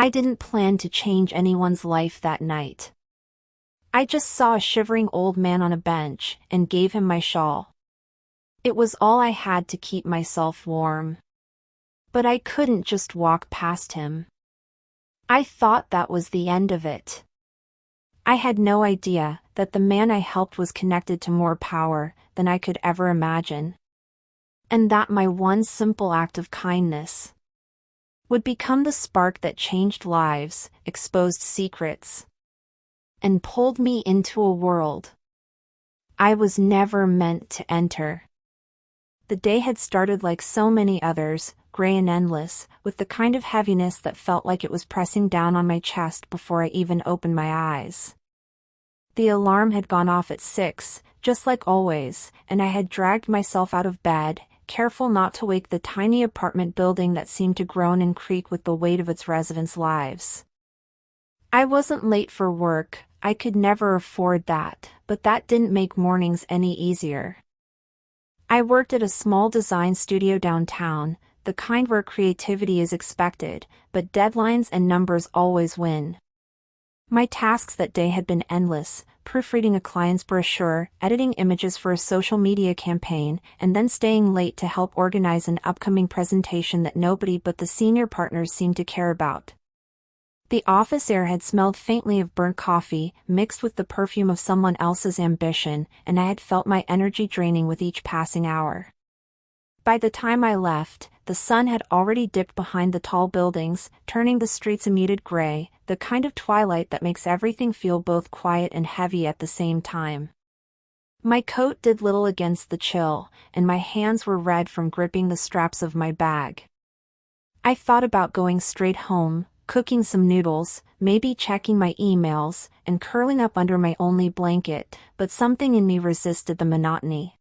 I didn't plan to change anyone's life that night. I just saw a shivering old man on a bench and gave him my shawl. It was all I had to keep myself warm. But I couldn't just walk past him. I thought that was the end of it. I had no idea that the man I helped was connected to more power than I could ever imagine. And that my one simple act of kindness would become the spark that changed lives, exposed secrets, and pulled me into a world I was never meant to enter. The day had started like so many others, gray and endless, with the kind of heaviness that felt like it was pressing down on my chest before I even opened my eyes. The alarm had gone off at 6, just like always, and I had dragged myself out of bed, careful not to wake the tiny apartment building that seemed to groan and creak with the weight of its residents' lives. I wasn't late for work, I could never afford that, but that didn't make mornings any easier. I worked at a small design studio downtown, the kind where creativity is expected, but deadlines and numbers always win. My tasks that day had been endless, proofreading a client's brochure, editing images for a social media campaign, and then staying late to help organize an upcoming presentation that nobody but the senior partners seemed to care about. The office air had smelled faintly of burnt coffee, mixed with the perfume of someone else's ambition, and I had felt my energy draining with each passing hour. By the time I left, the sun had already dipped behind the tall buildings, turning the streets a muted gray, the kind of twilight that makes everything feel both quiet and heavy at the same time. My coat did little against the chill, and my hands were red from gripping the straps of my bag. I thought about going straight home, cooking some noodles, maybe checking my emails, and curling up under my only blanket, but something in me resisted the monotony.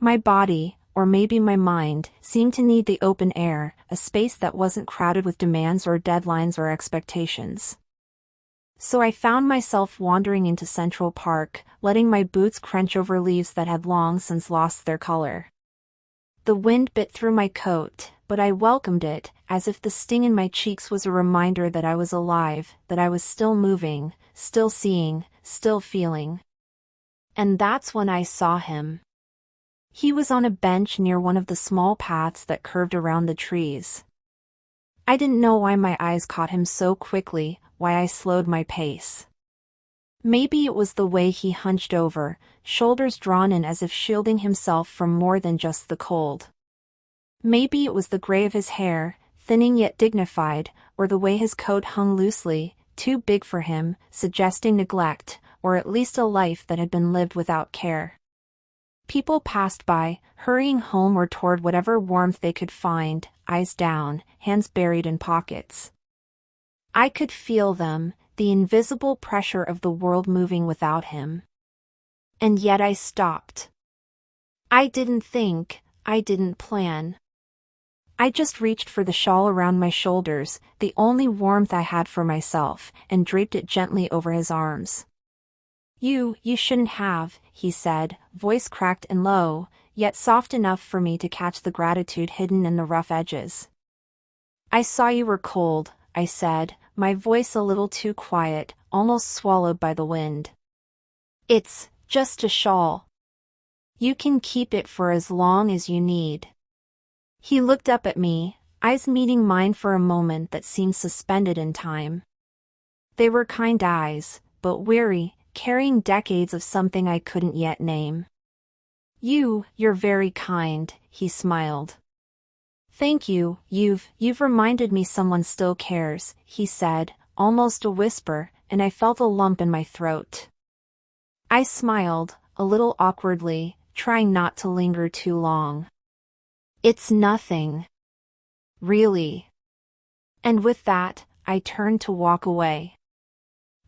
My body, or maybe my mind, seemed to need the open air, a space that wasn't crowded with demands or deadlines or expectations. So I found myself wandering into Central Park, letting my boots crunch over leaves that had long since lost their color. The wind bit through my coat, but I welcomed it, as if the sting in my cheeks was a reminder that I was alive, that I was still moving, still seeing, still feeling. And that's when I saw him. He was on a bench near one of the small paths that curved around the trees. I didn't know why my eyes caught him so quickly, why I slowed my pace. Maybe it was the way he hunched over, shoulders drawn in as if shielding himself from more than just the cold. Maybe it was the gray of his hair, thinning yet dignified, or the way his coat hung loosely, too big for him, suggesting neglect, or at least a life that had been lived without care. People passed by, hurrying home or toward whatever warmth they could find, eyes down, hands buried in pockets. I could feel them, the invisible pressure of the world moving without him. And yet I stopped. I didn't think, I didn't plan. I just reached for the shawl around my shoulders, the only warmth I had for myself, and draped it gently over his arms. You shouldn't have," he said, voice cracked and low, yet soft enough for me to catch the gratitude hidden in the rough edges. "I saw you were cold," I said, my voice a little too quiet, almost swallowed by the wind. "It's just a shawl. You can keep it for as long as you need." He looked up at me, eyes meeting mine for a moment that seemed suspended in time. They were kind eyes, but weary, carrying decades of something I couldn't yet name. You're very kind," he smiled. "Thank you, you've reminded me someone still cares," he said, almost a whisper, and I felt a lump in my throat. I smiled, a little awkwardly, trying not to linger too long. "It's nothing. Really." And with that, I turned to walk away.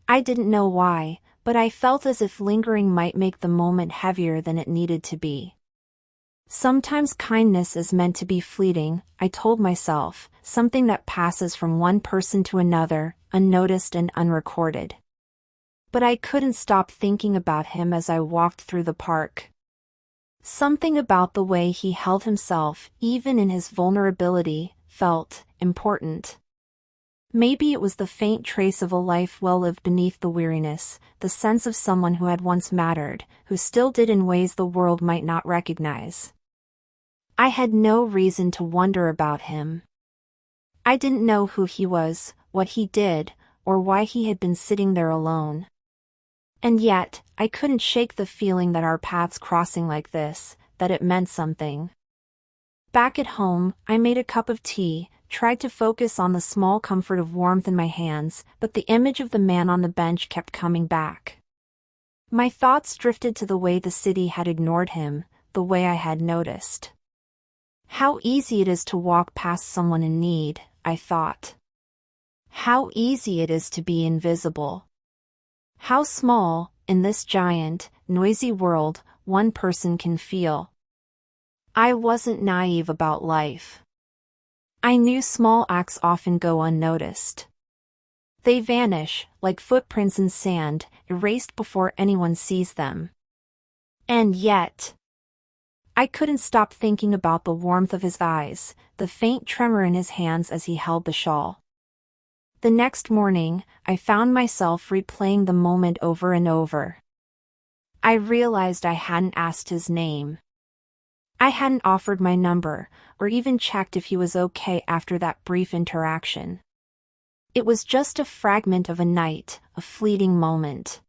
I didn't know why, but I felt as if lingering might make the moment heavier than it needed to be. Sometimes kindness is meant to be fleeting, I told myself, something that passes from one person to another, unnoticed and unrecorded. But I couldn't stop thinking about him as I walked through the park. Something about the way he held himself, even in his vulnerability, felt important. Maybe it was the faint trace of a life well lived beneath the weariness, the sense of someone who had once mattered, who still did in ways the world might not recognize. I had no reason to wonder about him. I didn't know who he was, what he did, or why he had been sitting there alone. And yet, I couldn't shake the feeling that our paths crossing like this, that it meant something. Back at home, I made a cup of tea, tried to focus on the small comfort of warmth in my hands, but the image of the man on the bench kept coming back. My thoughts drifted to the way the city had ignored him, the way I had noticed. How easy it is to walk past someone in need, I thought. How easy it is to be invisible. How small, in this giant, noisy world, one person can feel. I wasn't naive about life. I knew small acts often go unnoticed. They vanish, like footprints in sand, erased before anyone sees them. And yet, I couldn't stop thinking about the warmth of his eyes, the faint tremor in his hands as he held the shawl. The next morning, I found myself replaying the moment over and over. I realized I hadn't asked his name. I hadn't offered my number, or even checked if he was okay after that brief interaction. It was just a fragment of a night, a fleeting moment.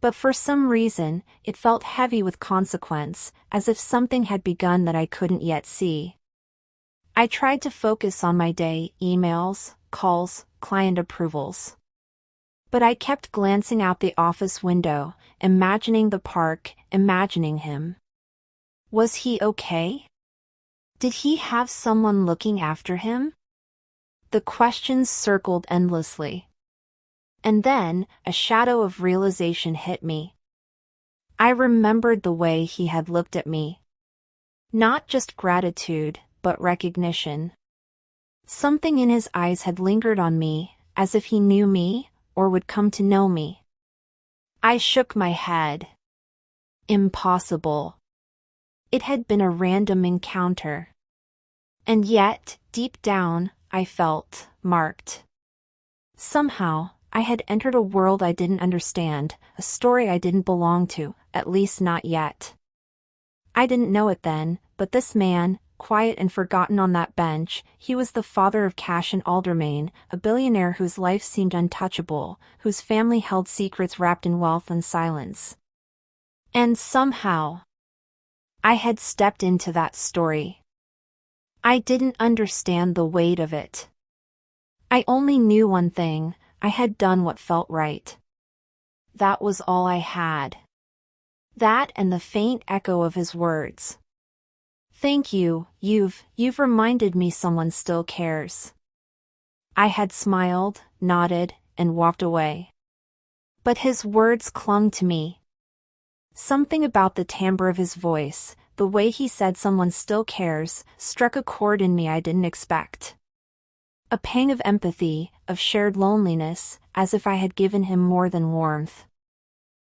But for some reason, it felt heavy with consequence, as if something had begun that I couldn't yet see. I tried to focus on my day, emails, calls, client approvals. But I kept glancing out the office window, imagining the park, imagining him. Was he okay? Did he have someone looking after him? The questions circled endlessly. And then, a shadow of realization hit me. I remembered the way he had looked at me. Not just gratitude, but recognition. Something in his eyes had lingered on me, as if he knew me, or would come to know me. I shook my head. Impossible. It had been a random encounter. And yet, deep down, I felt marked. Somehow, I had entered a world I didn't understand, a story I didn't belong to, at least not yet. I didn't know it then, but this man, quiet and forgotten on that bench, he was the father of Cash and Aldermain, a billionaire whose life seemed untouchable, whose family held secrets wrapped in wealth and silence. And somehow, I had stepped into that story. I didn't understand the weight of it. I only knew one thing: I had done what felt right. That was all I had. That and the faint echo of his words. Thank you, you've reminded me someone still cares. I had smiled, nodded, and walked away. But his words clung to me. Something about the timbre of his voice, the way he said someone still cares, struck a chord in me I didn't expect. A pang of empathy, of shared loneliness, as if I had given him more than warmth.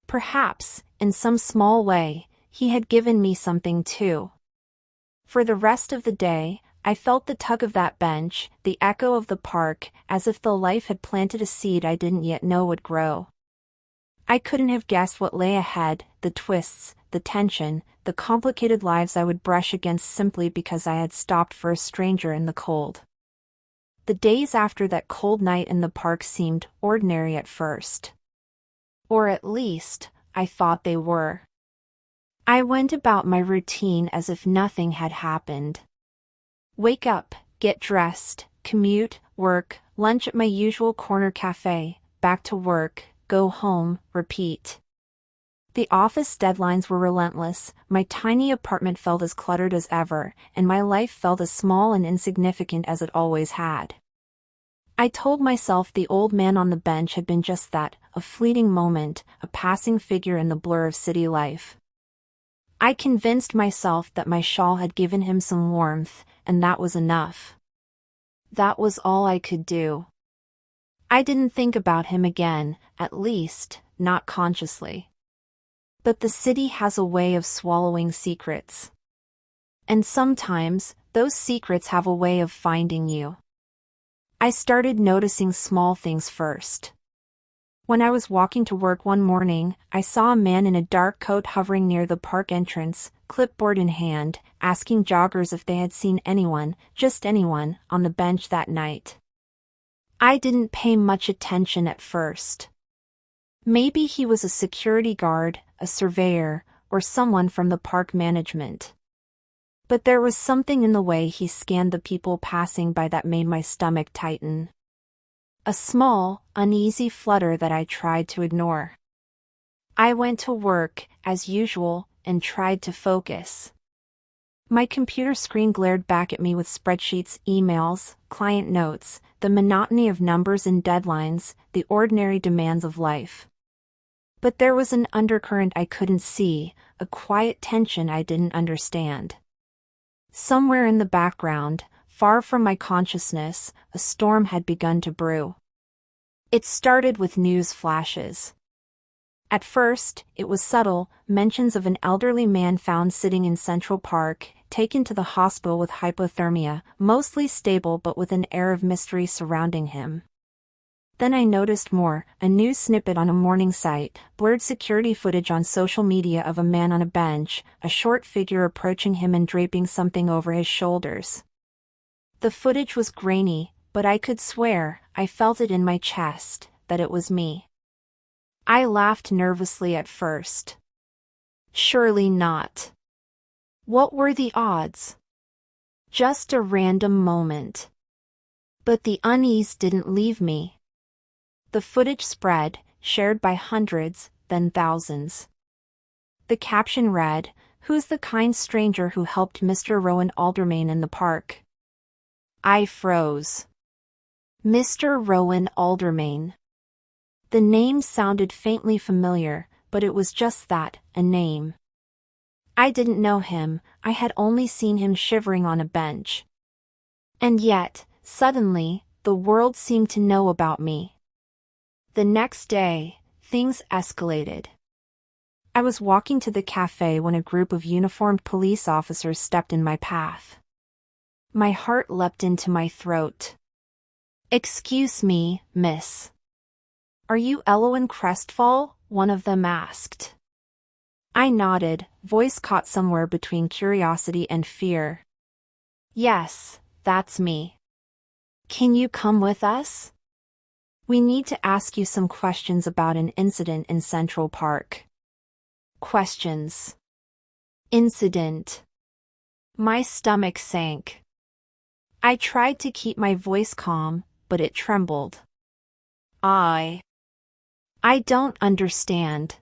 Perhaps, in some small way, he had given me something too. For the rest of the day, I felt the tug of that bench, the echo of the park, as if the life had planted a seed I didn't yet know would grow. I couldn't have guessed what lay ahead, the twists, the tension, the complicated lives I would brush against simply because I had stopped for a stranger in the cold. The days after that cold night in the park seemed ordinary at first. Or at least, I thought they were. I went about my routine as if nothing had happened. Wake up, get dressed, commute, work, lunch at my usual corner cafe, back to work, go home, repeat. The office deadlines were relentless, my tiny apartment felt as cluttered as ever, and my life felt as small and insignificant as it always had. I told myself the old man on the bench had been just that, a fleeting moment, a passing figure in the blur of city life. I convinced myself that my shawl had given him some warmth, and that was enough. That was all I could do. I didn't think about him again, at least, not consciously. But the city has a way of swallowing secrets. And sometimes, those secrets have a way of finding you. I started noticing small things first. When I was walking to work one morning, I saw a man in a dark coat hovering near the park entrance, clipboard in hand, asking joggers if they had seen anyone, just anyone, on the bench that night. I didn't pay much attention at first. Maybe he was a security guard, a surveyor, or someone from the park management. But there was something in the way he scanned the people passing by that made my stomach tighten. A small, uneasy flutter that I tried to ignore. I went to work, as usual, and tried to focus. My computer screen glared back at me with spreadsheets, emails, client notes, the monotony of numbers and deadlines, the ordinary demands of life. But there was an undercurrent I couldn't see, a quiet tension I didn't understand. Somewhere in the background, far from my consciousness, a storm had begun to brew. It started with news flashes. At first, it was subtle, mentions of an elderly man found sitting in Central Park, taken to the hospital with hypothermia, mostly stable but with an air of mystery surrounding him. Then I noticed more, a news snippet on a morning site, blurred security footage on social media of a man on a bench, a short figure approaching him and draping something over his shoulders. The footage was grainy, but I could swear, I felt it in my chest, that it was me. I laughed nervously at first. Surely not. What were the odds? Just a random moment. But the unease didn't leave me. The footage spread, shared by hundreds, then thousands. The caption read, "Who's the kind stranger who helped Mr. Rowan Aldermain in the park?" I froze. Mr. Rowan Aldermain. The name sounded faintly familiar, but it was just that, a name. I didn't know him, I had only seen him shivering on a bench. And yet, suddenly, the world seemed to know about me. The next day, things escalated. I was walking to the cafe when a group of uniformed police officers stepped in my path. My heart leapt into my throat. "Excuse me, miss. Are you Elowyn Crestfall?" one of them asked. I nodded, voice caught somewhere between curiosity and fear. "Yes, that's me. Can you come with us? We need to ask you some questions about an incident in Central Park." Questions. Incident. My stomach sank. I tried to keep my voice calm, but it trembled. I don't understand.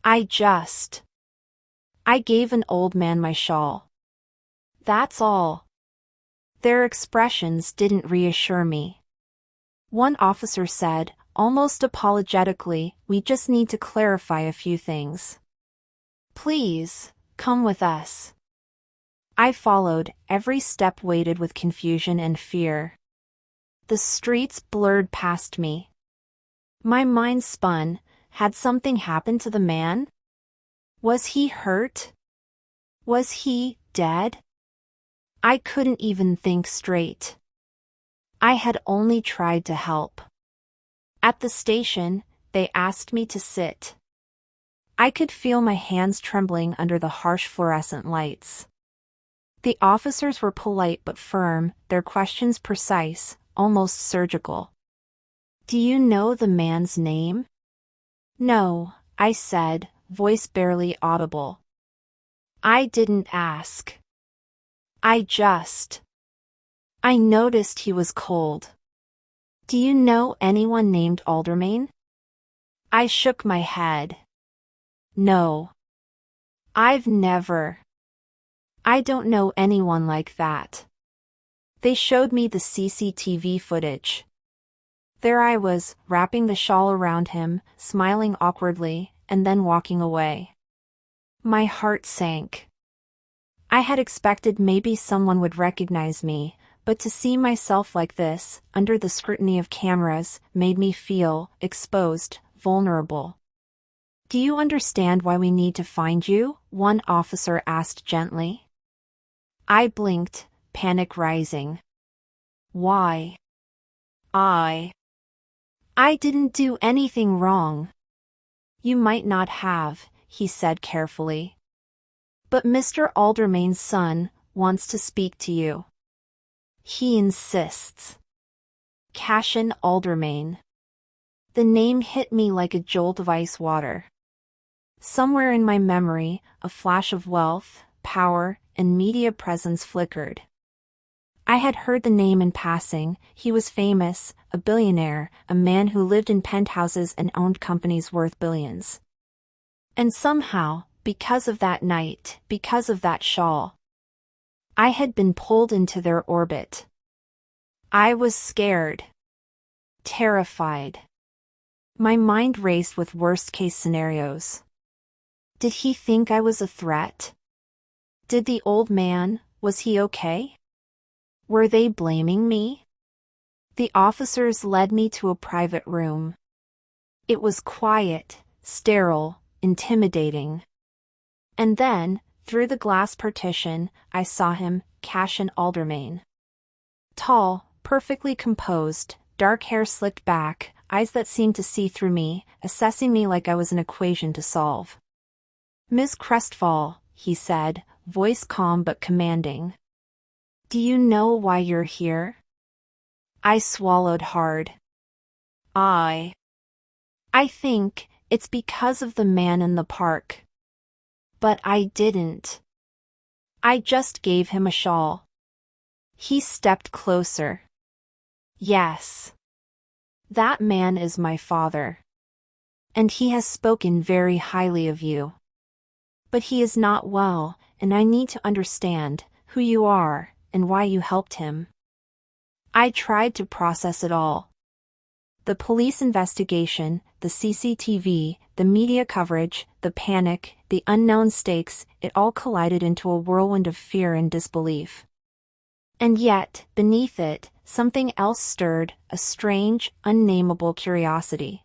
I gave an old man my shawl. That's all. Their expressions didn't reassure me. One officer said, almost apologetically, "We just need to clarify a few things. Please, come with us." I followed, every step weighted with confusion and fear. The streets blurred past me. My mind spun. Had something happened to the man? Was he hurt? Was he dead? I couldn't even think straight. I had only tried to help. At the station, they asked me to sit. I could feel my hands trembling under the harsh fluorescent lights. The officers were polite but firm, their questions precise, almost surgical. "Do you know the man's name?" "No," I said, voice barely audible. I didn't ask. I noticed he was cold. "Do you know anyone named Aldermain?" I shook my head. "No. I don't know anyone like that." They showed me the CCTV footage. There I was, wrapping the shawl around him, smiling awkwardly, and then walking away. My heart sank. I had expected maybe someone would recognize me, but to see myself like this, under the scrutiny of cameras, made me feel exposed, vulnerable. "Do you understand why we need to find you?" one officer asked gently. I blinked, panic rising. Why? I didn't do anything wrong. You might not have, he said carefully. But Mr. Aldermain's son wants to speak to you. He insists. Cassian Aldermain. The name hit me like a jolt of ice water. Somewhere in my memory, a flash of wealth, power, and media presence flickered. I had heard the name in passing. He was famous, a billionaire, a man who lived in penthouses and owned companies worth billions. And somehow, because of that night, because of that shawl, I had been pulled into their orbit. I was scared. Terrified. My mind raced with worst-case scenarios. Did he think I was a threat? Did the old man, was he okay? Were they blaming me? The officers led me to a private room. It was quiet, sterile, intimidating. And then, through the glass partition, I saw him, Cassian Aldermain. Tall, perfectly composed, dark hair slicked back, eyes that seemed to see through me, assessing me like I was an equation to solve. "Miss Crestfall," he said, voice calm but commanding. "Do you know why you're here?" I swallowed hard. I think it's because of the man in the park. But I didn't. I just gave him a shawl. He stepped closer. Yes. That man is my father. And he has spoken very highly of you. But he is not well, and I need to understand who you are and why you helped him. I tried to process it all. The police investigation, the CCTV, the media coverage, the panic, the unknown stakes, it all collided into a whirlwind of fear and disbelief. And yet, beneath it, something else stirred, a strange, unnameable curiosity.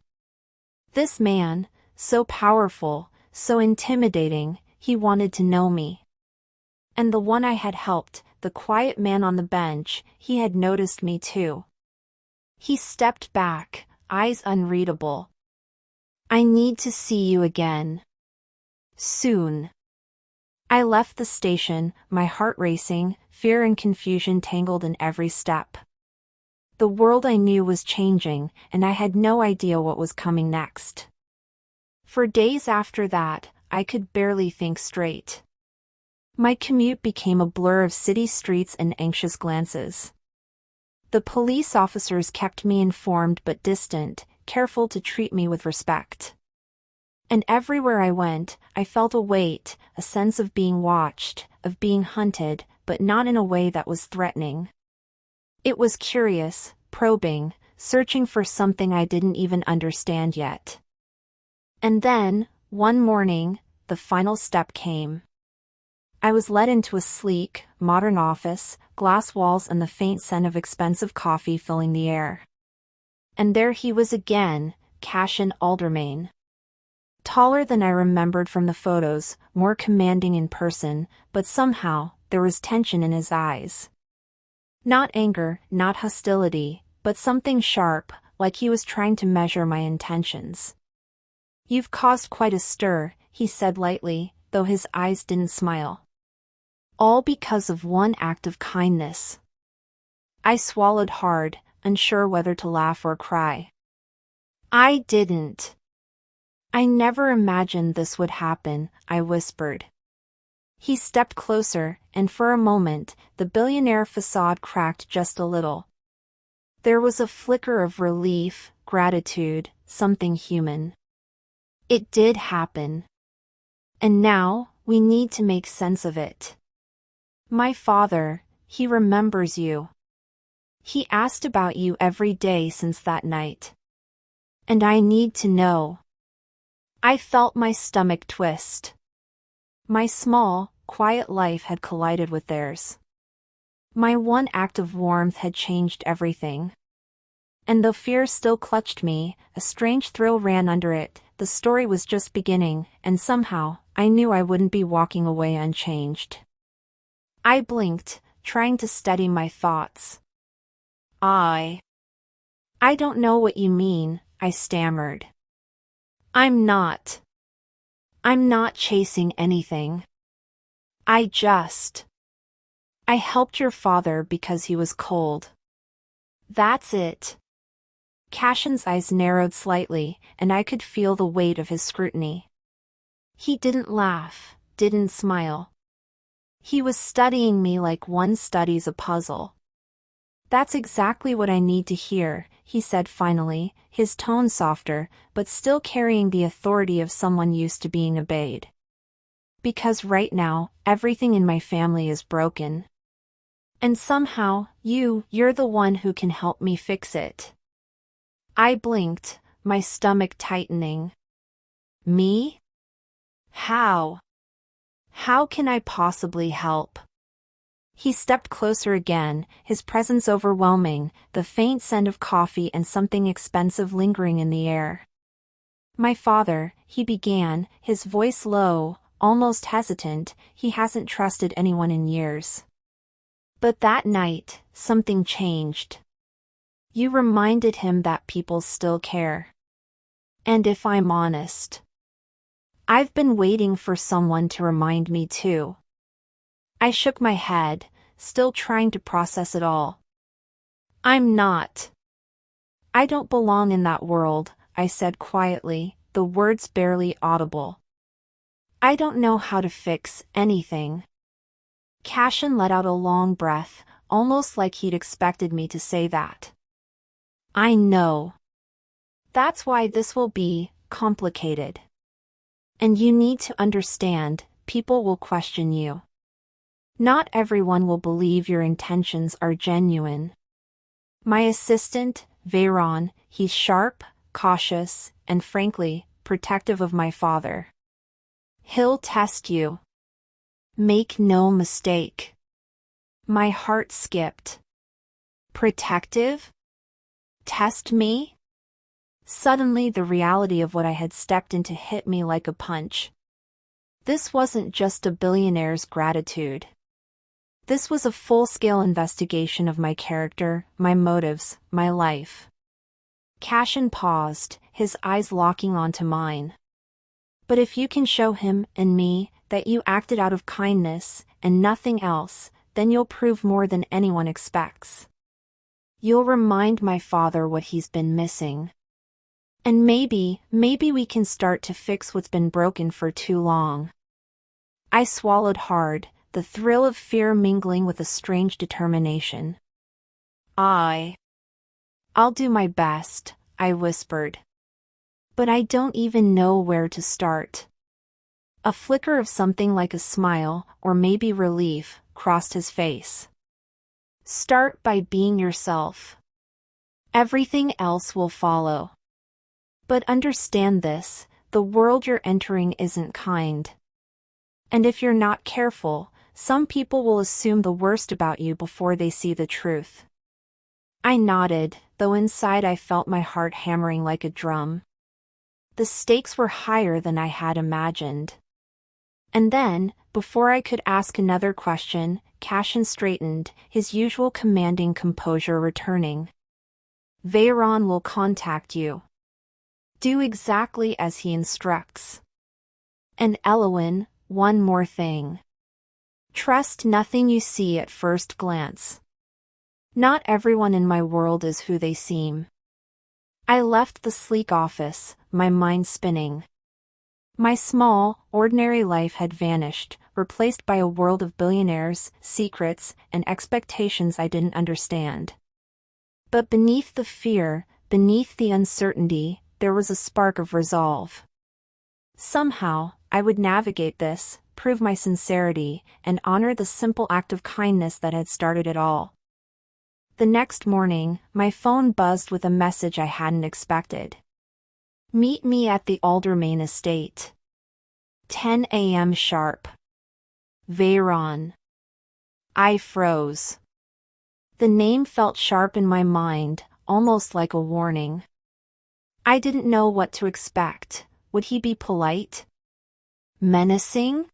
This man, so powerful, so intimidating, he wanted to know me. And the one I had helped, the quiet man on the bench, he had noticed me too. He stepped back, eyes unreadable. "I need to see you again. Soon." I left the station, my heart racing, fear and confusion tangled in every step. The world I knew was changing, and I had no idea what was coming next. For days after that, I could barely think straight. My commute became a blur of city streets and anxious glances. The police officers kept me informed but distant, careful to treat me with respect. And everywhere I went, I felt a weight, a sense of being watched, of being hunted, but not in a way that was threatening. It was curious, probing, searching for something I didn't even understand yet. And then, one morning, the final step came. I was led into a sleek, modern office, glass walls and the faint scent of expensive coffee filling the air. And there he was again, Cassian Aldermain. Taller than I remembered from the photos, more commanding in person, but somehow, there was tension in his eyes. Not anger, not hostility, but something sharp, like he was trying to measure my intentions. "You've caused quite a stir," he said lightly, though his eyes didn't smile. "All because of one act of kindness." I swallowed hard, unsure whether to laugh or cry. "I didn't. I never imagined this would happen," I whispered. He stepped closer, and for a moment, the billionaire facade cracked just a little. There was a flicker of relief, gratitude, something human. It did happen. And now, we need to make sense of it. My father, he remembers you. He asked about you every day since that night. And I need to know. I felt my stomach twist. My small, quiet life had collided with theirs. My one act of warmth had changed everything. And though fear still clutched me, a strange thrill ran under it. The story was just beginning, and somehow, I knew I wouldn't be walking away unchanged. I blinked, trying to steady my thoughts. I don't know what you mean, I stammered. I'm not chasing anything. I helped your father because he was cold. That's it. Cashin's eyes narrowed slightly, and I could feel the weight of his scrutiny. He didn't laugh, didn't smile. He was studying me like one studies a puzzle. That's exactly what I need to hear, he said finally, his tone softer, but still carrying the authority of someone used to being obeyed. Because right now, everything in my family is broken. And somehow, you're the one who can help me fix it. I blinked, my stomach tightening. Me? How? How can I possibly help? He stepped closer again, his presence overwhelming, the faint scent of coffee and something expensive lingering in the air. My father, he began, his voice low, almost hesitant, he hasn't trusted anyone in years. But that night, something changed. You reminded him that people still care. And if I'm honest, I've been waiting for someone to remind me too. I shook my head, still trying to process it all. I don't belong in that world, I said quietly, the words barely audible. I don't know how to fix anything. Cashin let out a long breath, almost like he'd expected me to say that. I know. That's why this will be complicated. And you need to understand, people will question you. Not everyone will believe your intentions are genuine. My assistant, Veyron, he's sharp, cautious, and frankly, protective of my father. He'll test you. Make no mistake. My heart skipped. Protective? Test me? Suddenly the reality of what I had stepped into hit me like a punch. This wasn't just a billionaire's gratitude. This was a full-scale investigation of my character, my motives, my life. Cashin paused, his eyes locking onto mine. But if you can show him and me that you acted out of kindness and nothing else, then you'll prove more than anyone expects. You'll remind my father what he's been missing. And maybe we can start to fix what's been broken for too long. I swallowed hard, the thrill of fear mingling with a strange determination. I'll do my best, I whispered. But I don't even know where to start. A flicker of something like a smile, or maybe relief, crossed his face. Start by being yourself. Everything else will follow. But understand this, the world you're entering isn't kind. And if you're not careful, some people will assume the worst about you before they see the truth. I nodded, though inside I felt my heart hammering like a drum. The stakes were higher than I had imagined. And then, before I could ask another question, Cashin straightened, his usual commanding composure returning. Veyron will contact you. Do exactly as he instructs. And Elowyn, one more thing. Trust nothing you see at first glance. Not everyone in my world is who they seem. I left the sleek office, my mind spinning. My small, ordinary life had vanished, replaced by a world of billionaires, secrets, and expectations I didn't understand. But beneath the fear, beneath the uncertainty, there was a spark of resolve. Somehow, I would navigate this, prove my sincerity, and honor the simple act of kindness that had started it all. The next morning, my phone buzzed with a message I hadn't expected. Meet me at the Aldermain estate. 10 a.m. sharp. Veyron. I froze. The name felt sharp in my mind, almost like a warning. I didn't know what to expect. Would he be polite? Menacing?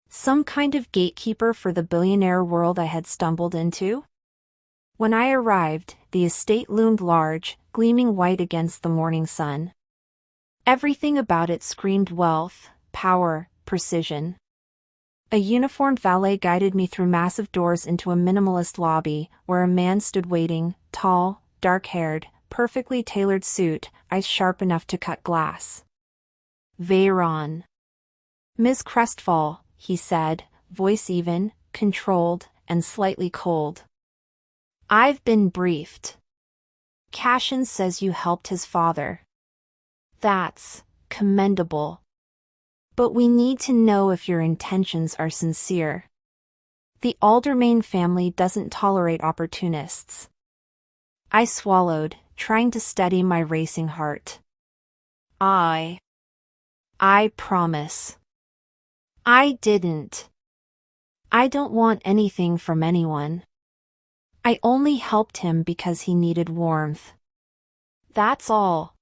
Some kind of gatekeeper for the billionaire world I had stumbled into? When I arrived, the estate loomed large, gleaming white against the morning sun. Everything about it screamed wealth, power, precision. A uniformed valet guided me through massive doors into a minimalist lobby, where a man stood waiting, tall, dark-haired, perfectly tailored suit, eyes sharp enough to cut glass. "Veyron." "Ms. Crestfall," he said, voice even, controlled, and slightly cold. "I've been briefed. Cashin says you helped his father. That's commendable. But we need to know if your intentions are sincere. The Aldermain family doesn't tolerate opportunists." I swallowed, trying to steady my racing heart. I promise. I didn't. I don't want anything from anyone. I only helped him because he needed warmth. That's all.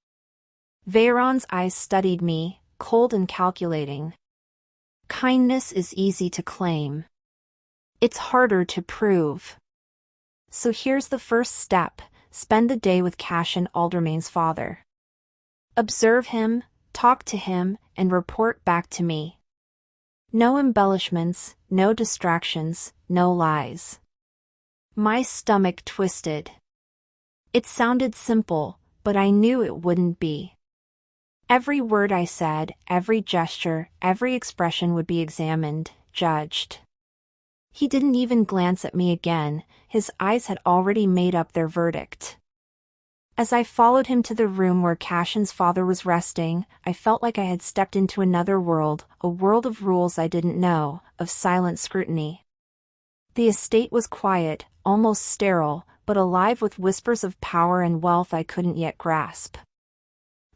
Veyron's eyes studied me, cold and calculating. Kindness is easy to claim. It's harder to prove. So here's the first step: spend the day with Cashin Aldermain's father. Observe him, talk to him, and report back to me. No embellishments, no distractions, no lies. My stomach twisted. It sounded simple, but I knew it wouldn't be. Every word I said, every gesture, every expression would be examined, judged. He didn't even glance at me again, his eyes had already made up their verdict. As I followed him to the room where Cashin's father was resting, I felt like I had stepped into another world, a world of rules I didn't know, of silent scrutiny. The estate was quiet, almost sterile, but alive with whispers of power and wealth I couldn't yet grasp.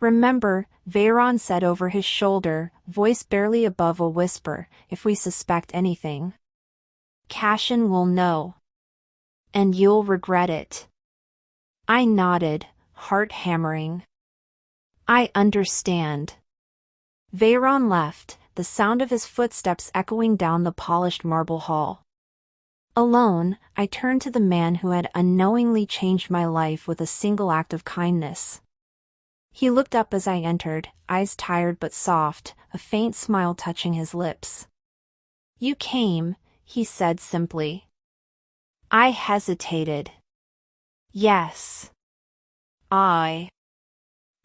"Remember," Veyron said over his shoulder, voice barely above a whisper, "if we suspect anything, Cashin will know. And you'll regret it." I nodded, heart hammering. "I understand." Veyron left, the sound of his footsteps echoing down the polished marble hall. Alone, I turned to the man who had unknowingly changed my life with a single act of kindness. He looked up as I entered, eyes tired but soft, a faint smile touching his lips. "You came," he said simply. I hesitated. "Yes. I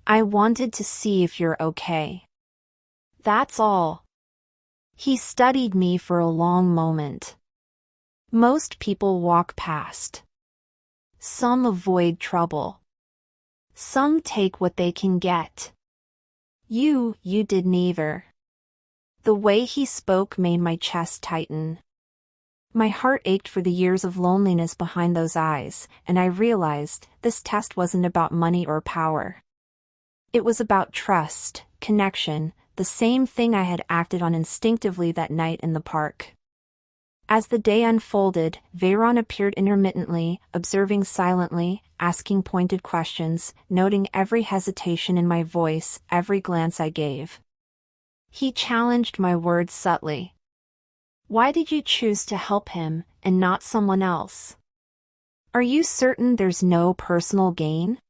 wanted to see if you're okay. That's all." He studied me for a long moment. "Most people walk past. Some avoid trouble. Some take what they can get. You did neither." The way he spoke made my chest tighten. My heart ached for the years of loneliness behind those eyes, and I realized this test wasn't about money or power. It was about trust, connection, the same thing I had acted on instinctively that night in the park. As the day unfolded, Veyron appeared intermittently, observing silently, asking pointed questions, noting every hesitation in my voice, every glance I gave. He challenged my words subtly. "Why did you choose to help him, and not someone else? Are you certain there's no personal gain?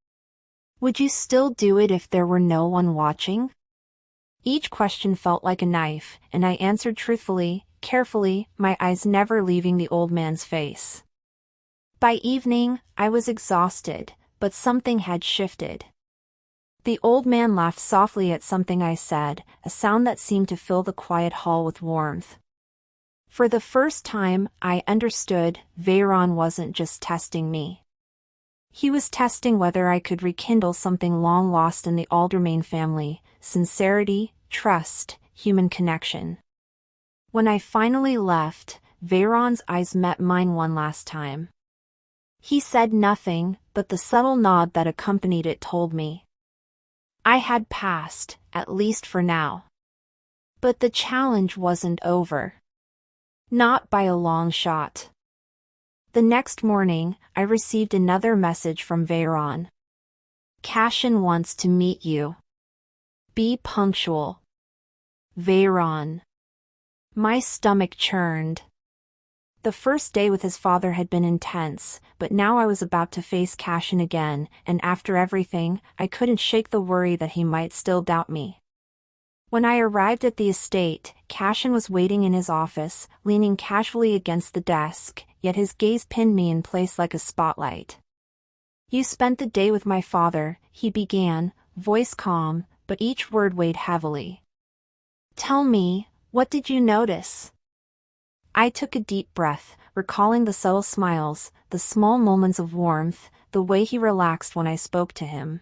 Would you still do it if there were no one watching?" Each question felt like a knife, and I answered truthfully, carefully, my eyes never leaving the old man's face. By evening, I was exhausted, but something had shifted. The old man laughed softly at something I said, a sound that seemed to fill the quiet hall with warmth. For the first time, I understood Veyron wasn't just testing me. He was testing whether I could rekindle something long lost in the Aldermain family: sincerity, trust, human connection. When I finally left, Veyron's eyes met mine one last time. He said nothing, but the subtle nod that accompanied it told me I had passed, at least for now. But the challenge wasn't over. Not by a long shot. The next morning, I received another message from Veyron. "Cashin wants to meet you. Be punctual. Veyron." My stomach churned. The first day with his father had been intense, but now I was about to face Cashin again, and after everything, I couldn't shake the worry that he might still doubt me. When I arrived at the estate, Cashin was waiting in his office, leaning casually against the desk, yet his gaze pinned me in place like a spotlight. "You spent the day with my father," he began, voice calm, but each word weighed heavily. "Tell me, what did you notice?" I took a deep breath, recalling the subtle smiles, the small moments of warmth, the way he relaxed when I spoke to him.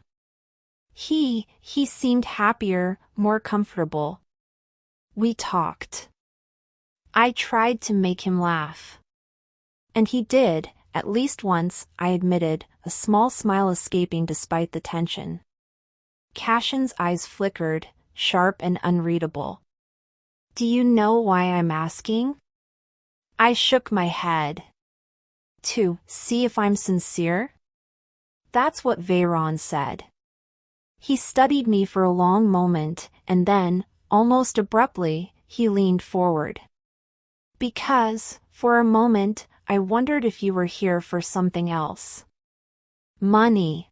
He seemed happier, more comfortable. We talked. I tried to make him laugh. And he did, at least once, I admitted, a small smile escaping despite the tension. Cashin's eyes flickered, sharp and unreadable. "Do you know why I'm asking?" I shook my head. "To see if I'm sincere?" That's what Veyron said. He studied me for a long moment, and then, almost abruptly, he leaned forward. "Because, for a moment, I wondered if you were here for something else. Money.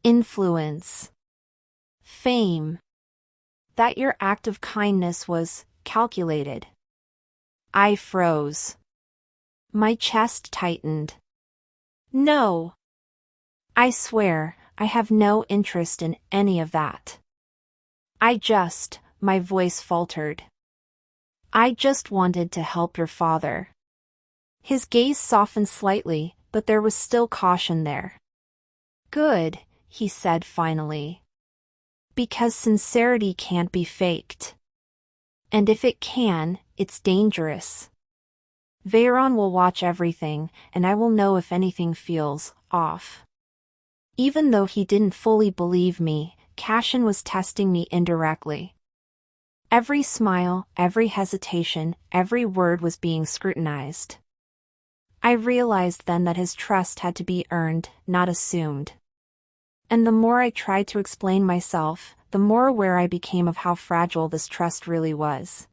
Influence. Fame. That your act of kindness was calculated." I froze. My chest tightened. "No. I swear, I have no interest in any of that. My voice faltered. I just wanted to help your father." His gaze softened slightly, but there was still caution there. "Good," he said finally. "Because sincerity can't be faked. And if it can, it's dangerous. Veyron will watch everything, and I will know if anything feels off." Even though he didn't fully believe me, Cashin was testing me indirectly. Every smile, every hesitation, every word was being scrutinized. I realized then that his trust had to be earned, not assumed. And the more I tried to explain myself, the more aware I became of how fragile this trust really was.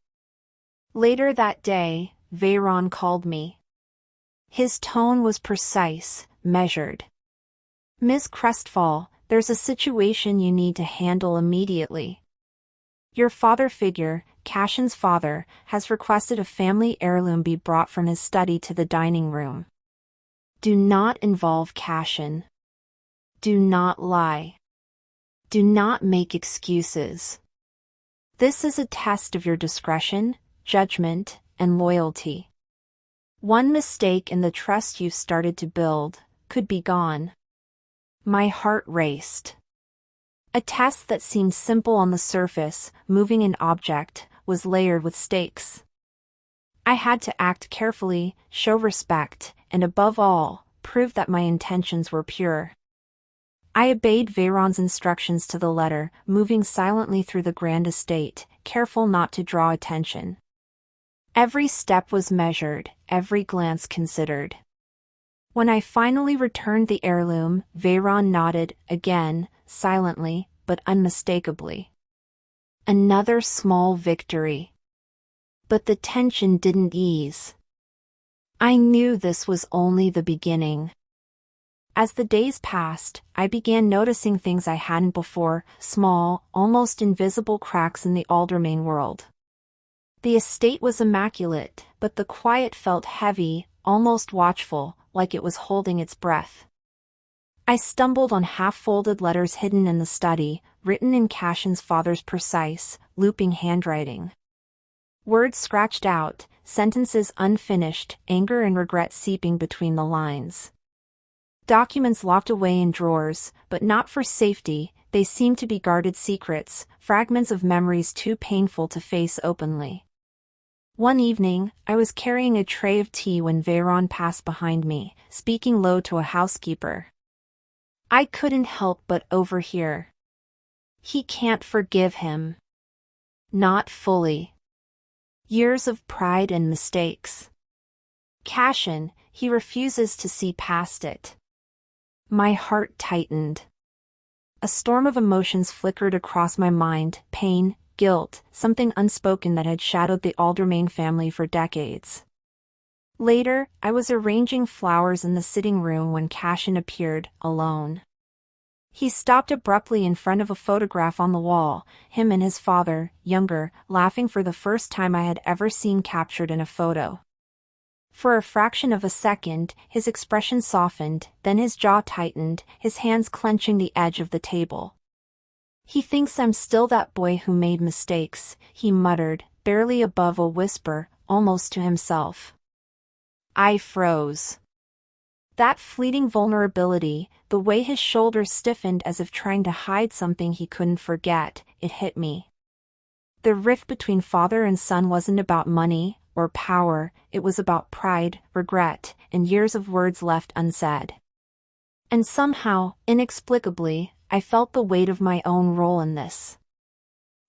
Later that day, Veyron called me. His tone was precise, measured. "Ms. Crestfall, there's a situation you need to handle immediately. Your father figure, Cashin's father, has requested a family heirloom be brought from his study to the dining room. Do not involve Cashin. Do not lie. Do not make excuses. This is a test of your discretion, judgment, and loyalty. One mistake in the trust you've started to build could be gone." My heart raced. A test that seemed simple on the surface, moving an object, was layered with stakes. I had to act carefully, show respect, and above all, prove that my intentions were pure. I obeyed Veyron's instructions to the letter, moving silently through the grand estate, careful not to draw attention. Every step was measured, every glance considered. When I finally returned the heirloom, Veyron nodded, again, silently, but unmistakably. Another small victory. But the tension didn't ease. I knew this was only the beginning. As the days passed, I began noticing things I hadn't before, small, almost invisible cracks in the Aldermain world. The estate was immaculate, but the quiet felt heavy, almost watchful, like it was holding its breath. I stumbled on half-folded letters hidden in the study, written in Cashin's father's precise, looping handwriting. Words scratched out, sentences unfinished, anger and regret seeping between the lines. Documents locked away in drawers, but not for safety, they seemed to be guarded secrets, fragments of memories too painful to face openly. One evening, I was carrying a tray of tea when Veyron passed behind me, speaking low to a housekeeper. I couldn't help but overhear. "He can't forgive him. Not fully. Years of pride and mistakes. Cashin, he refuses to see past it." My heart tightened. A storm of emotions flickered across my mind, pain, guilt, something unspoken that had shadowed the Aldermain family for decades. Later, I was arranging flowers in the sitting room when Cashin appeared, alone. He stopped abruptly in front of a photograph on the wall, him and his father, younger, laughing for the first time I had ever seen captured in a photo. For a fraction of a second, his expression softened, then his jaw tightened, his hands clenching the edge of the table. "He thinks I'm still that boy who made mistakes," he muttered, barely above a whisper, almost to himself. I froze. That fleeting vulnerability, the way his shoulders stiffened as if trying to hide something he couldn't forget, it hit me. The rift between father and son wasn't about money or power, it was about pride, regret, and years of words left unsaid. And somehow, inexplicably, I felt the weight of my own role in this.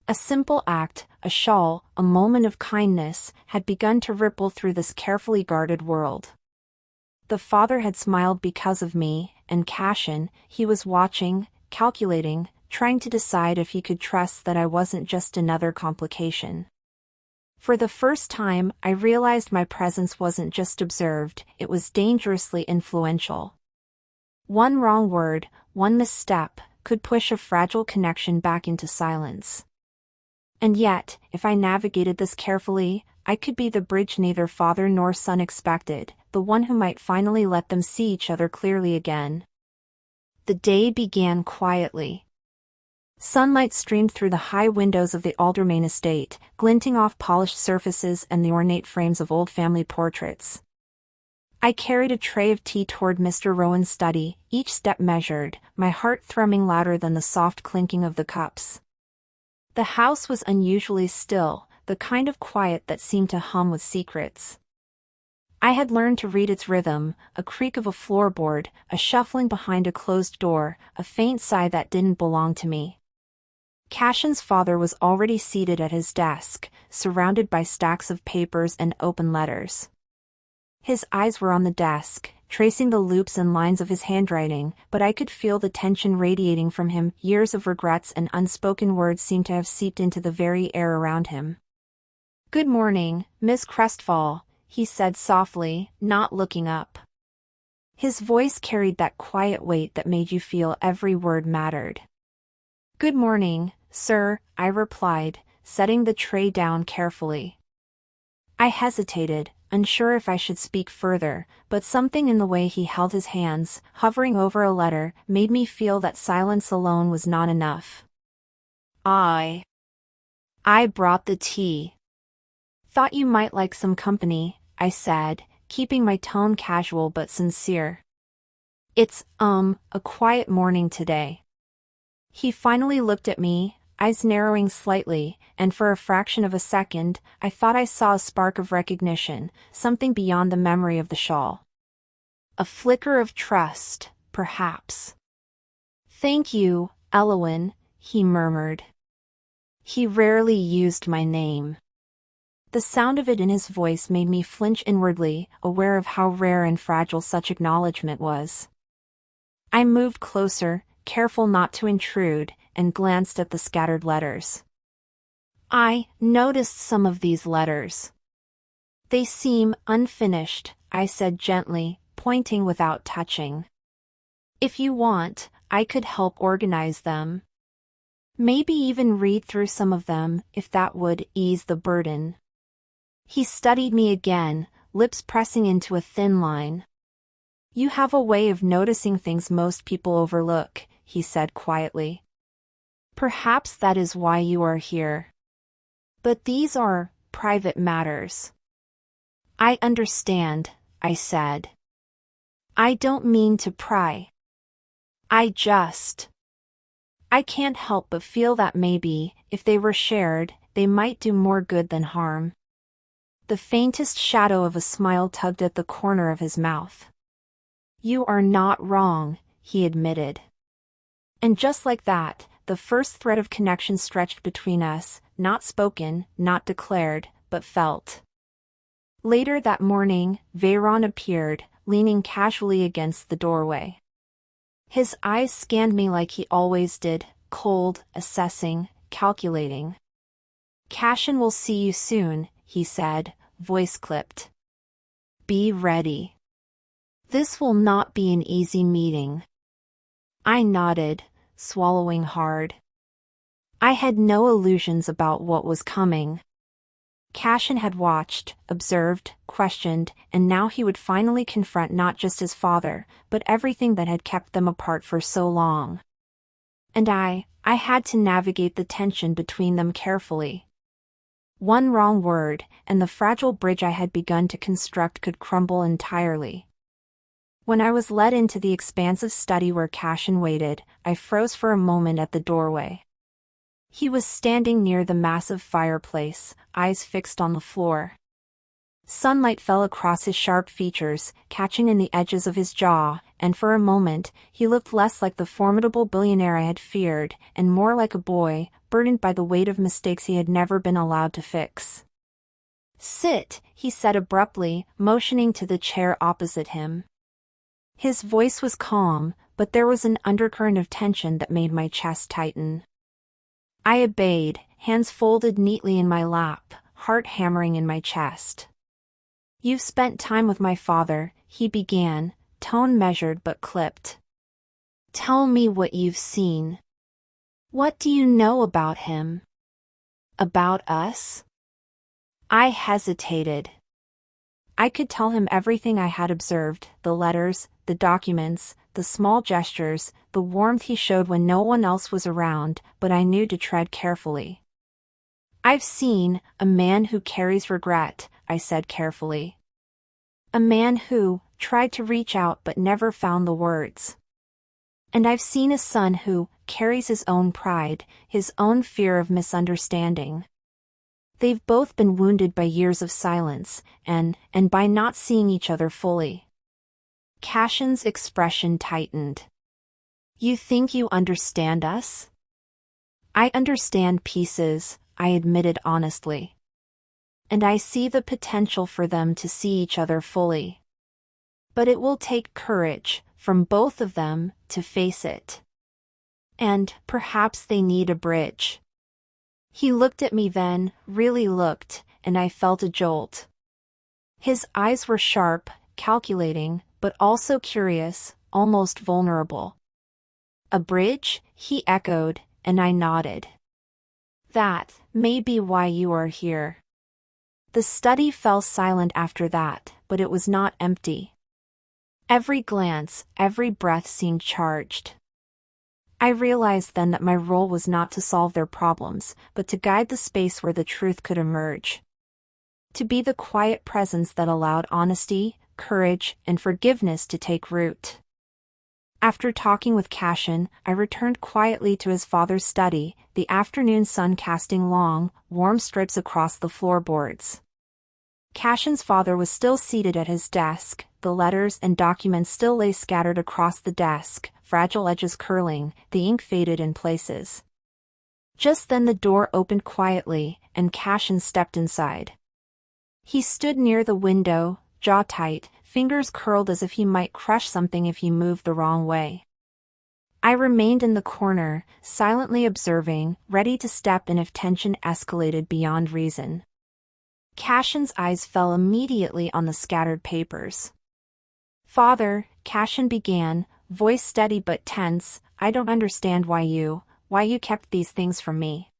A simple act, a shawl, a moment of kindness, had begun to ripple through this carefully guarded world. The father had smiled because of me, and Cashin, he was watching, calculating, trying to decide if he could trust that I wasn't just another complication. For the first time, I realized my presence wasn't just observed, it was dangerously influential. One wrong word, one misstep, could push a fragile connection back into silence. And yet, if I navigated this carefully, I could be the bridge neither father nor son expected, the one who might finally let them see each other clearly again. The day began quietly. Sunlight streamed through the high windows of the Aldermain estate, glinting off polished surfaces and the ornate frames of old family portraits. I carried a tray of tea toward Mr. Rowan's study, each step measured, my heart thrumming louder than the soft clinking of the cups. The house was unusually still, the kind of quiet that seemed to hum with secrets. I had learned to read its rhythm, a creak of a floorboard, a shuffling behind a closed door, a faint sigh that didn't belong to me. Cashin's father was already seated at his desk, surrounded by stacks of papers and open letters. His eyes were on the desk, tracing the loops and lines of his handwriting, but I could feel the tension radiating from him. Years of regrets and unspoken words seemed to have seeped into the very air around him. "Good morning, Miss Crestfall," he said softly, not looking up. His voice carried that quiet weight that made you feel every word mattered. "Good morning, sir," I replied, setting the tray down carefully. I hesitated, unsure if I should speak further, but something in the way he held his hands, hovering over a letter, made me feel that silence alone was not enough. I brought the tea. "Thought you might like some company," I said, keeping my tone casual but sincere. "It's, a quiet morning today." He finally looked at me, eyes narrowing slightly, and for a fraction of a second, I thought I saw a spark of recognition, something beyond the memory of the shawl. A flicker of trust, perhaps. "Thank you, Elowyn," he murmured. He rarely used my name. The sound of it in his voice made me flinch inwardly, aware of how rare and fragile such acknowledgement was. I moved closer, careful not to intrude, and glanced at the scattered letters. I noticed some of these letters. "They seem unfinished," I said gently, pointing without touching. "If you want, I could help organize them. Maybe even read through some of them, if that would ease the burden." He studied me again, lips pressing into a thin line. "You have a way of noticing things most people overlook," he said quietly. "Perhaps that is why you are here. But these are private matters." "I understand," I said. "I don't mean to pry. I can't help but feel that maybe, if they were shared, they might do more good than harm." The faintest shadow of a smile tugged at the corner of his mouth. "You are not wrong," he admitted. And just like that, the first thread of connection stretched between us, not spoken, not declared, but felt. Later that morning, Veyron appeared, leaning casually against the doorway. His eyes scanned me like he always did, cold, assessing, calculating. "Cashin will see you soon," he said, voice clipped. Be ready. This will not be an easy meeting. I nodded, swallowing hard. I had no illusions about what was coming. Cashin had watched, observed, questioned, and now he would finally confront not just his father, but everything that had kept them apart for so long. And I had to navigate the tension between them carefully. One wrong word, and the fragile bridge I had begun to construct could crumble entirely. When I was led into the expansive study where Cashin waited, I froze for a moment at the doorway. He was standing near the massive fireplace, eyes fixed on the floor. Sunlight fell across his sharp features, catching in the edges of his jaw, and for a moment, he looked less like the formidable billionaire I had feared, and more like a boy, burdened by the weight of mistakes he had never been allowed to fix. "Sit," he said abruptly, motioning to the chair opposite him. His voice was calm, but there was an undercurrent of tension that made my chest tighten. I obeyed, hands folded neatly in my lap, heart hammering in my chest. "You've spent time with my father," he began, tone measured but clipped. "Tell me what you've seen. What do you know about him? About us?" I hesitated. I could tell him everything I had observed, the letters, the documents, the small gestures, the warmth he showed when no one else was around, but I knew to tread carefully. "I've seen a man who carries regret," I said carefully. "A man who tried to reach out but never found the words. And I've seen a son who carries his own pride, his own fear of misunderstanding. They've both been wounded by years of silence, and by not seeing each other fully." Cashin's expression tightened. "You think you understand us?" "I understand pieces," I admitted honestly. "And I see the potential for them to see each other fully. But it will take courage, from both of them, to face it. And perhaps they need a bridge." He looked at me then, really looked, and I felt a jolt. His eyes were sharp, calculating, but also curious, almost vulnerable. "A bridge?" he echoed, and I nodded. "That may be why you are here." The study fell silent after that, but it was not empty. Every glance, every breath seemed charged. I realized then that my role was not to solve their problems, but to guide the space where the truth could emerge. To be the quiet presence that allowed honesty, courage, and forgiveness to take root. After talking with Cashin, I returned quietly to his father's study, the afternoon sun casting long, warm strips across the floorboards. Cashin's father was still seated at his desk, the letters and documents still lay scattered across the desk, fragile edges curling, the ink faded in places. Just then the door opened quietly, and Cashin stepped inside. He stood near the window, jaw tight, fingers curled as if he might crush something if he moved the wrong way. I remained in the corner, silently observing, ready to step in if tension escalated beyond reason. Cashin's eyes fell immediately on the scattered papers. "Father," Cashin began, voice steady but tense, "I don't understand why you kept these things from me."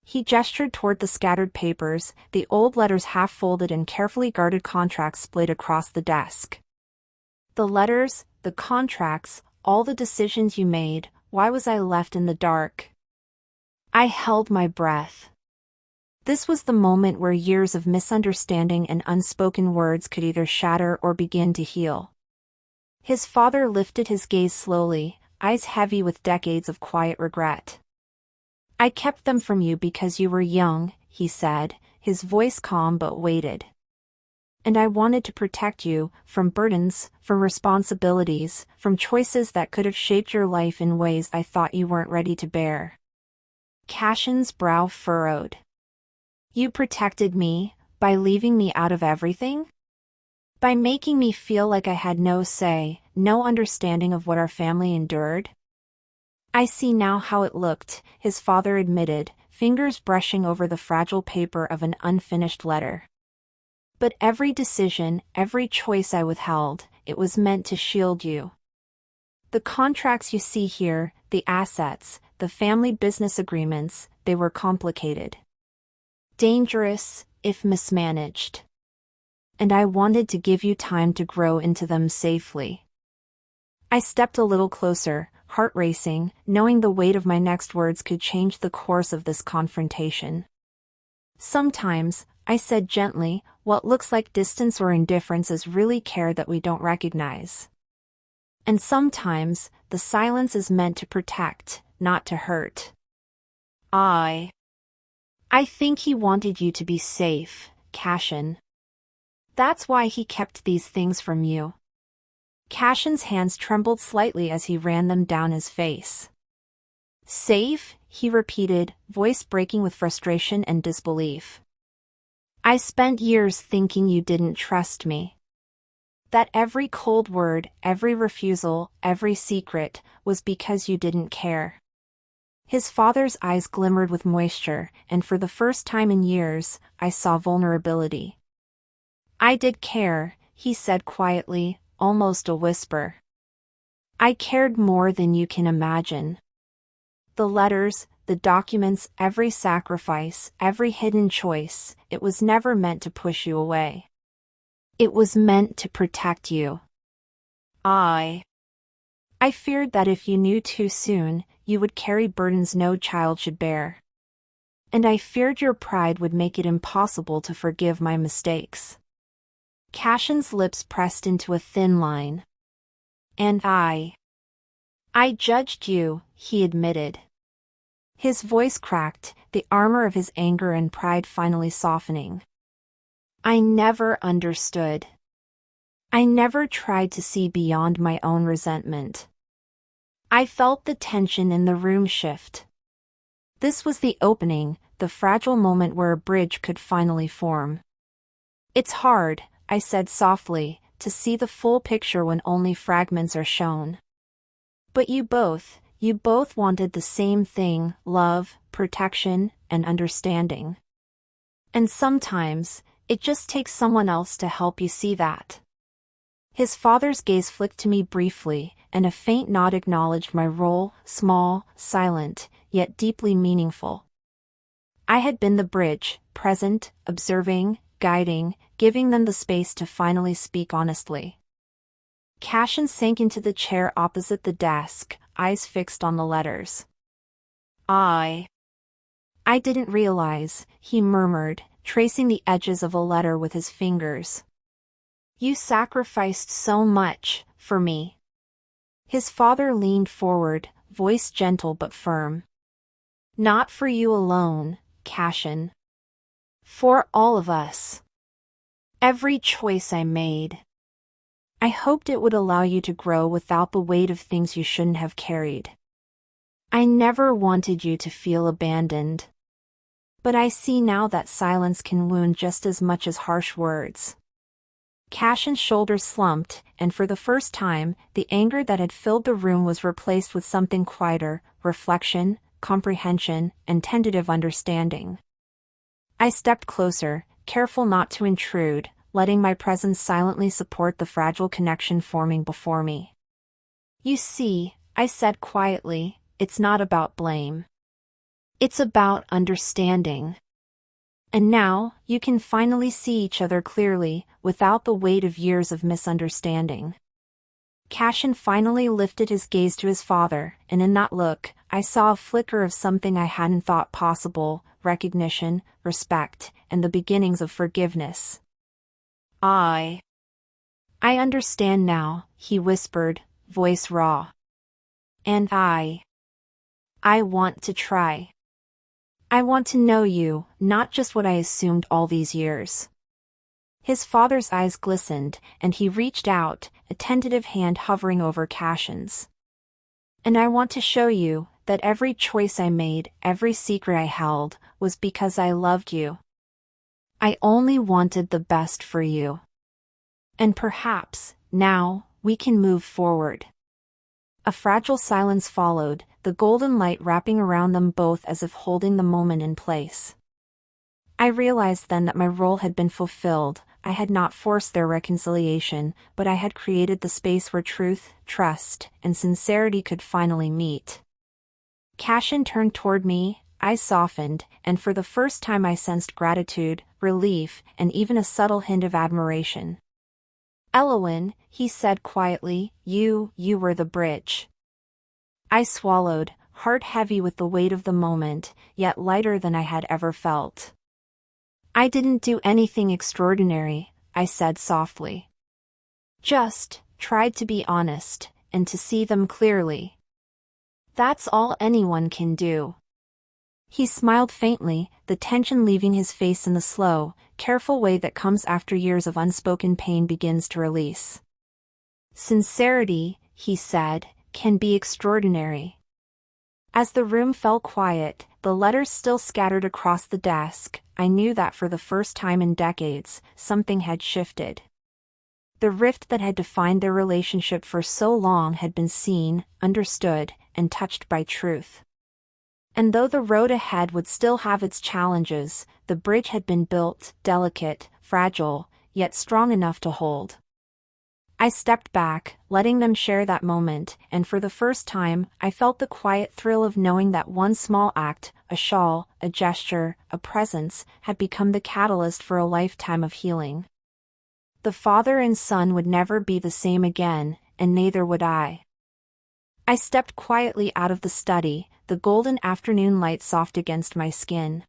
He gestured toward the scattered papers, the old letters half-folded and carefully guarded contracts splayed across the desk. "The letters, the contracts, all the decisions you made, why was I left in the dark?" I held my breath. This was the moment where years of misunderstanding and unspoken words could either shatter or begin to heal. His father lifted his gaze slowly, eyes heavy with decades of quiet regret. "I kept them from you because you were young," he said, his voice calm but weighted. "And I wanted to protect you, from burdens, from responsibilities, from choices that could have shaped your life in ways I thought you weren't ready to bear." Cashin's brow furrowed. "You protected me, by leaving me out of everything? By making me feel like I had no say, no understanding of what our family endured?" "I see now how it looked," his father admitted, fingers brushing over the fragile paper of an unfinished letter. But every decision, every choice I withheld, it was meant to shield you. The contracts you see here, the assets, the family business agreements, they were complicated. Dangerous, if mismanaged. And I wanted to give you time to grow into them safely. I stepped a little closer, heart racing, knowing the weight of my next words could change the course of this confrontation. Sometimes, I said gently, what looks like distance or indifference is really care that we don't recognize. And sometimes, the silence is meant to protect, not to hurt. I think he wanted you to be safe, Cashin. That's why he kept these things from you. Cashin's hands trembled slightly as he ran them down his face. Safe, he repeated, voice breaking with frustration and disbelief. I spent years thinking you didn't trust me. That every cold word, every refusal, every secret, was because you didn't care. His father's eyes glimmered with moisture, and for the first time in years, I saw vulnerability. I did care, he said quietly, almost a whisper. I cared more than you can imagine. The letters, the documents, every sacrifice, every hidden choice, it was never meant to push you away. It was meant to protect you. I feared that if you knew too soon, you would carry burdens no child should bear. And I feared your pride would make it impossible to forgive my mistakes. Cashin's lips pressed into a thin line. And I judged you, he admitted. His voice cracked, the armor of his anger and pride finally softening. I never understood. I never tried to see beyond my own resentment. I felt the tension in the room shift. This was the opening, the fragile moment where a bridge could finally form. It's hard, I said softly, to see the full picture when only fragments are shown. But you both wanted the same thing, love, protection, and understanding. And sometimes, it just takes someone else to help you see that. His father's gaze flicked to me briefly, and a faint nod acknowledged my role, small, silent, yet deeply meaningful. I had been the bridge, present, observing, guiding, giving them the space to finally speak honestly. Cashin sank into the chair opposite the desk, eyes fixed on the letters. I didn't realize, he murmured, tracing the edges of a letter with his fingers. You sacrificed so much, for me. His father leaned forward, voice gentle but firm. Not for you alone, Cashin. For all of us. Every choice I made. I hoped it would allow you to grow without the weight of things you shouldn't have carried. I never wanted you to feel abandoned. But I see now that silence can wound just as much as harsh words. Cashin's shoulders slumped, and for the first time, the anger that had filled the room was replaced with something quieter, reflection, comprehension, and tentative understanding. I stepped closer, careful not to intrude, letting my presence silently support the fragile connection forming before me. You see, I said quietly, it's not about blame. It's about understanding. And now, you can finally see each other clearly, without the weight of years of misunderstanding. Cashin finally lifted his gaze to his father, and in that look, I saw a flicker of something I hadn't thought possible, recognition, respect, and the beginnings of forgiveness. I understand now, he whispered, voice raw. And I want to try. I want to know you, not just what I assumed all these years. His father's eyes glistened, and he reached out, a tentative hand hovering over Cashin's. And I want to show you that every choice I made, every secret I held, was because I loved you. I only wanted the best for you. And perhaps, now, we can move forward. A fragile silence followed, the golden light wrapping around them both as if holding the moment in place. I realized then that my role had been fulfilled, I had not forced their reconciliation, but I had created the space where truth, trust, and sincerity could finally meet. Cashin turned toward me, eyes softened, and for the first time I sensed gratitude, relief, and even a subtle hint of admiration. "Elowyn," he said quietly, you were the bridge." I swallowed, heart heavy with the weight of the moment, yet lighter than I had ever felt. "I didn't do anything extraordinary," I said softly. "Just tried to be honest, and to see them clearly. That's all anyone can do." He smiled faintly, the tension leaving his face in the slow, careful way that comes after years of unspoken pain begins to release. "Sincerity," he said, "can be extraordinary." As the room fell quiet, the letters still scattered across the desk, I knew that for the first time in decades, something had shifted. The rift that had defined their relationship for so long had been seen, understood, and touched by truth. And though the road ahead would still have its challenges, the bridge had been built, delicate, fragile, yet strong enough to hold. I stepped back, letting them share that moment, and for the first time, I felt the quiet thrill of knowing that one small act, a shawl, a gesture, a presence, had become the catalyst for a lifetime of healing. The father and son would never be the same again, and neither would I. I stepped quietly out of the study, the golden afternoon light soft against my skin.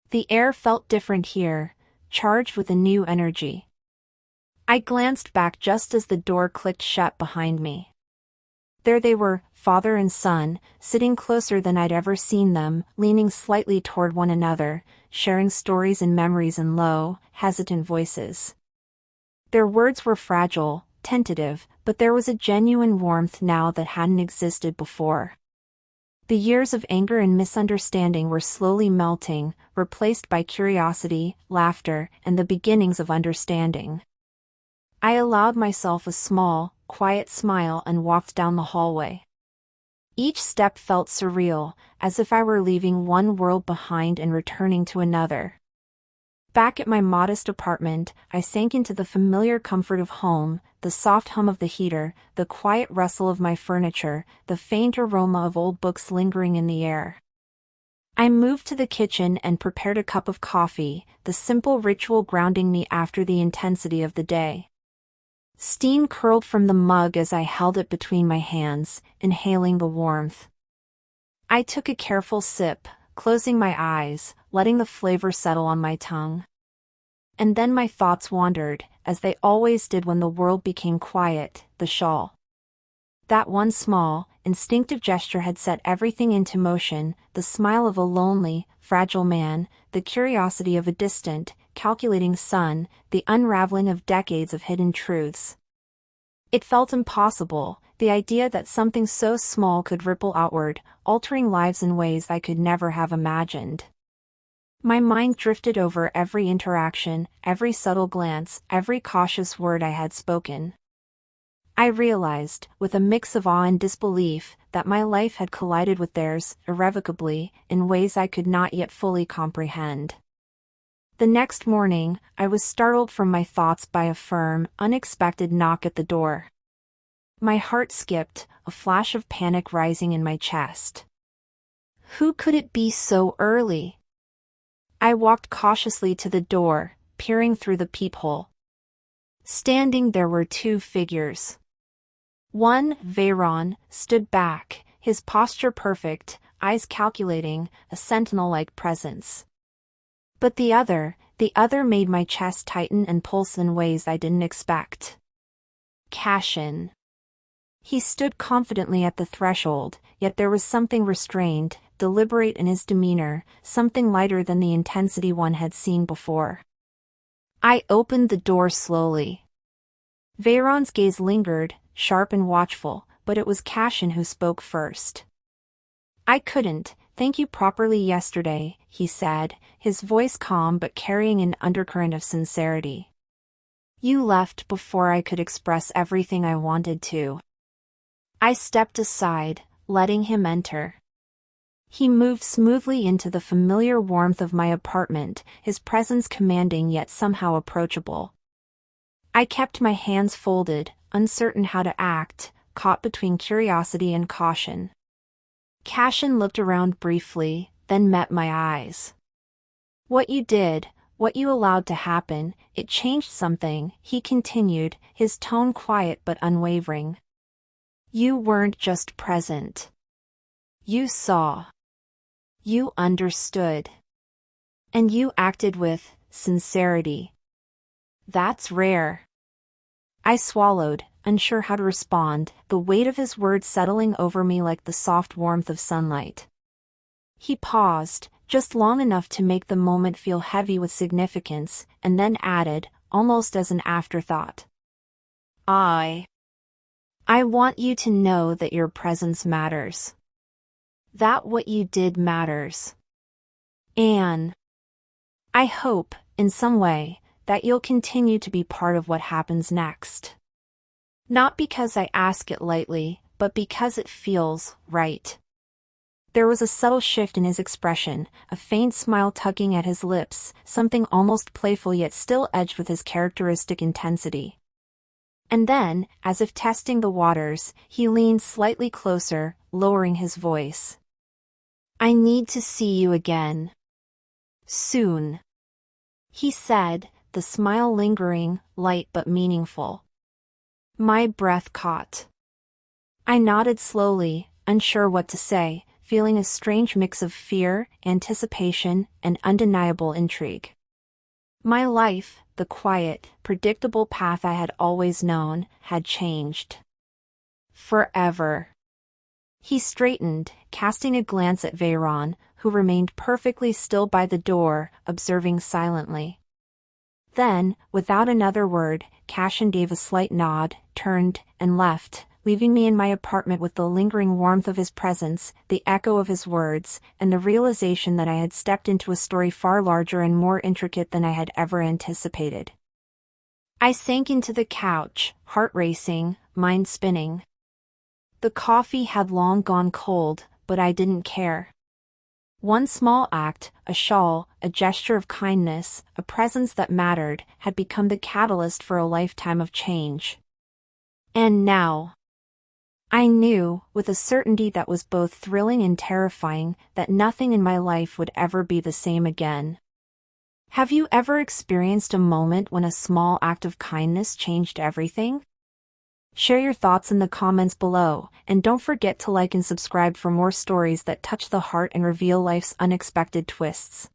The air felt different here, charged with a new energy. I glanced back just as the door clicked shut behind me. There they were, father and son, sitting closer than I'd ever seen them, leaning slightly toward one another, sharing stories and memories in low, hesitant voices. Their words were fragile, tentative, but there was a genuine warmth now that hadn't existed before. The years of anger and misunderstanding were slowly melting, replaced by curiosity, laughter, and the beginnings of understanding. I allowed myself a small, quiet smile and walked down the hallway. Each step felt surreal, as if I were leaving one world behind and returning to another. Back at my modest apartment, I sank into the familiar comfort of home, the soft hum of the heater, the quiet rustle of my furniture, the faint aroma of old books lingering in the air. I moved to the kitchen and prepared a cup of coffee, the simple ritual grounding me after the intensity of the day. Steam curled from the mug as I held it between my hands, inhaling the warmth. I took a careful sip, closing my eyes, letting the flavor settle on my tongue. And then my thoughts wandered, as they always did when the world became quiet, the shawl. That one small, instinctive gesture had set everything into motion, the smile of a lonely, fragile man, the curiosity of a distant, calculating son, the unraveling of decades of hidden truths. It felt impossible, the idea that something so small could ripple outward, altering lives in ways I could never have imagined. My mind drifted over every interaction, every subtle glance, every cautious word I had spoken. I realized, with a mix of awe and disbelief, that my life had collided with theirs, irrevocably, in ways I could not yet fully comprehend. The next morning, I was startled from my thoughts by a firm, unexpected knock at the door. My heart skipped, a flash of panic rising in my chest. Who could it be so early? I walked cautiously to the door, peering through the peephole. Standing there were two figures. One, Veyron, stood back, his posture perfect, eyes calculating, a sentinel-like presence. But the other made my chest tighten and pulse in ways I didn't expect. Cashin. He stood confidently at the threshold, yet there was something restrained, deliberate in his demeanor, something lighter than the intensity one had seen before. I opened the door slowly. Veyron's gaze lingered, sharp and watchful, but it was Cashin who spoke first. "I couldn't thank you properly yesterday," he said, his voice calm but carrying an undercurrent of sincerity. "You left before I could express everything I wanted to." I stepped aside, letting him enter. He moved smoothly into the familiar warmth of my apartment, his presence commanding yet somehow approachable. I kept my hands folded, uncertain how to act, caught between curiosity and caution. Cashin looked around briefly, then met my eyes. "What you did, what you allowed to happen, it changed something," he continued, his tone quiet but unwavering. "You weren't just present. You saw. You understood. And you acted with sincerity. That's rare." I swallowed, unsure how to respond, the weight of his words settling over me like the soft warmth of sunlight. He paused, just long enough to make the moment feel heavy with significance, and then added, almost as an afterthought. I want you to know that your presence matters. That what you did matters. And I hope, in some way, that you'll continue to be part of what happens next. Not because I ask it lightly, but because it feels right. There was a subtle shift in his expression, a faint smile tugging at his lips, something almost playful yet still edged with his characteristic intensity. And then, as if testing the waters, he leaned slightly closer, lowering his voice. "I need to see you again. Soon," he said, the smile lingering, light but meaningful. My breath caught. I nodded slowly, unsure what to say, feeling a strange mix of fear, anticipation, and undeniable intrigue. My life, the quiet, predictable path I had always known, had changed. Forever. He straightened, casting a glance at Veyron, who remained perfectly still by the door, observing silently. Then, without another word, Cashin gave a slight nod, turned, and left, leaving me in my apartment with the lingering warmth of his presence, the echo of his words, and the realization that I had stepped into a story far larger and more intricate than I had ever anticipated. I sank into the couch, heart racing, mind spinning. The coffee had long gone cold, but I didn't care. One small act, a shawl, a gesture of kindness, a presence that mattered, had become the catalyst for a lifetime of change. And now, I knew, with a certainty that was both thrilling and terrifying, that nothing in my life would ever be the same again. Have you ever experienced a moment when a small act of kindness changed everything? Share your thoughts in the comments below, and don't forget to like and subscribe for more stories that touch the heart and reveal life's unexpected twists.